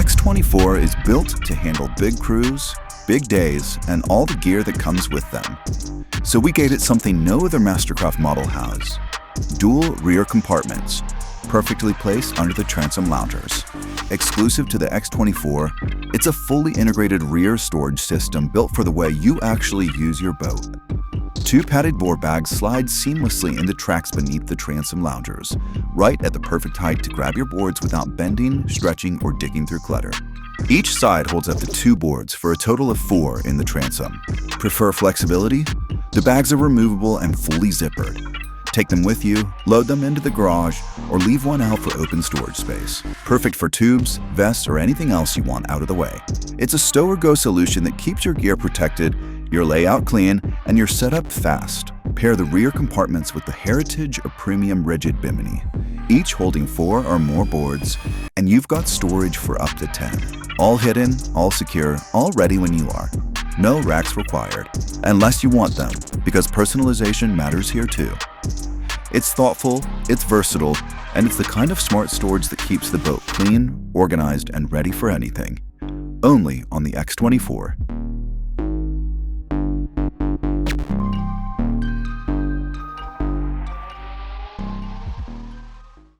X24 is built to handle big crews, big days, and all the gear that comes with them. So we gave it something no other MasterCraft model has. Dual rear compartments, perfectly placed under the transom loungers. Exclusive to the X24, it's a fully integrated rear storage system built for the way you actually use your boat. Two padded board bags slide seamlessly into tracks beneath the transom loungers, right at the perfect height to grab your boards without bending, stretching, or digging through clutter. Each side holds up to 2 boards for a total of 4 in the transom. Prefer flexibility? The bags are removable and fully zippered. Take them with you, load them into the garage, or leave one out for open storage space. Perfect for tubes, vests, or anything else you want out of the way. It's a stow-or-go solution that keeps your gear protected, your layout clean, and your setup fast. Pair the rear compartments with the Heritage or Premium Rigid Bimini, each holding 4 or more boards, and you've got storage for up to 10. All hidden, all secure, all ready when you are. No racks required, unless you want them, because personalization matters here too. It's thoughtful, it's versatile, and it's the kind of smart storage that keeps the boat clean, organized, and ready for anything. Only on the X24.